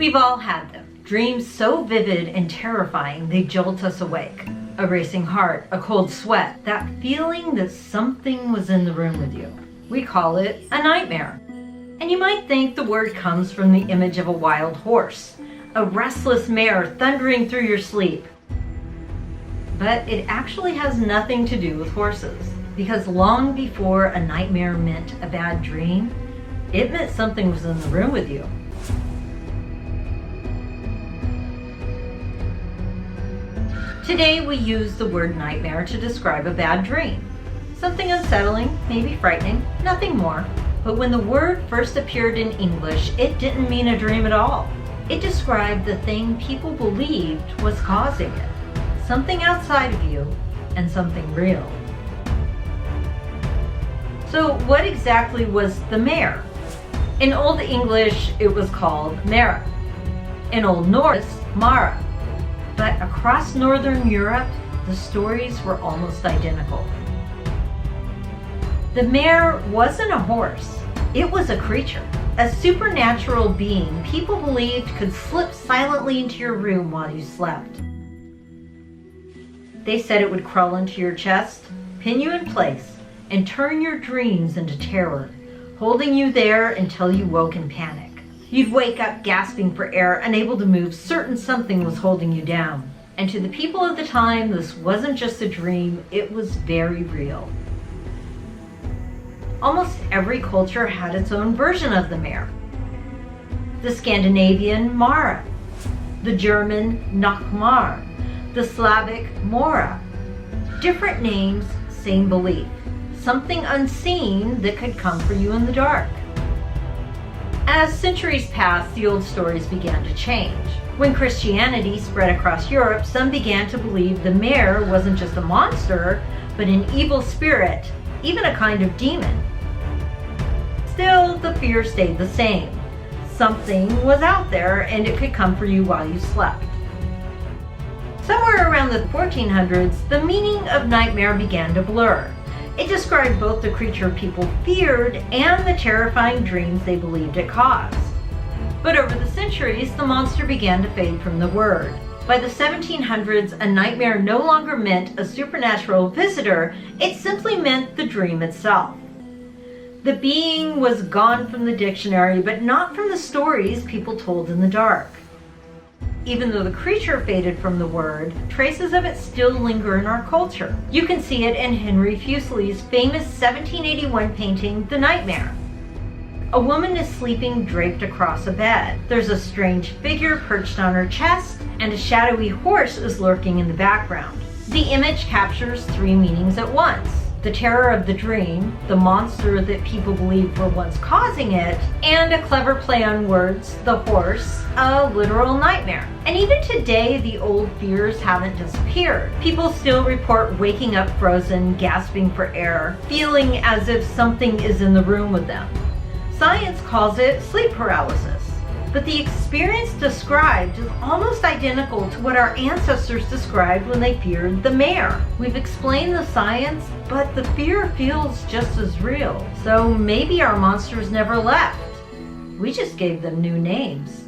We've all had them. Dreams so vivid and terrifying they jolt us awake. A racing heart, a cold sweat, that feeling that something was in the room with you. We call it a nightmare. And you might think the word comes from the image of a wild horse, a restless mare thundering through your sleep. But it actually has nothing to do with horses, because long before a nightmare meant a bad dream, it meant something was in the room with you. Today we use the word nightmare to describe a bad dream. Something unsettling, maybe frightening, nothing more. But when the word first appeared in English, it didn't mean a dream at all. It described the thing people believed was causing it. Something outside of you and something real. So what exactly was the mare? In Old English, it was called mara. In Old Norse, mara. But across Northern Europe, the stories were almost identical. The mare wasn't a horse. It was a creature, a supernatural being people believed could slip silently into your room while you slept. They said it would crawl into your chest, pin you in place, and turn your dreams into terror, holding you there until you woke in panic. You'd wake up gasping for air, unable to move, certain something was holding you down. And to the people of the time, this wasn't just a dream, it was very real. Almost every culture had its own version of the mare. The Scandinavian Mara, the German Nachtmar, the Slavic Mora. Different names, same belief. Something unseen that could come for you in the dark. As centuries passed, the old stories began to change. When Christianity spread across Europe, some began to believe the mare wasn't just a monster, but an evil spirit, even a kind of demon. Still, the fear stayed the same. Something was out there and it could come for you while you slept. Somewhere around the 1400s, the meaning of nightmare began to blur. It described both the creature people feared and the terrifying dreams they believed it caused. But over the centuries, the monster began to fade from the word. By the 1700s, a nightmare no longer meant a supernatural visitor, it simply meant the dream itself. The being was gone from the dictionary, but not from the stories people told in the dark. Even though the creature faded from the word, traces of it still linger in our culture. You can see it in Henry Fuseli's famous 1781 painting, The Nightmare. A woman is sleeping draped across a bed. There's a strange figure perched on her chest, and a shadowy horse is lurking in the background. The image captures three meanings at once. The terror of the dream, the monster that people believed were once causing it, and a clever play on words, the horse, a literal nightmare. And even today, the old fears haven't disappeared. People still report waking up frozen, gasping for air, feeling as if something is in the room with them. Science calls it sleep paralysis. But the experience described is almost identical to what our ancestors described when they feared the mare. We've explained the science, but the fear feels just as real. So maybe our monsters never left. We just gave them new names.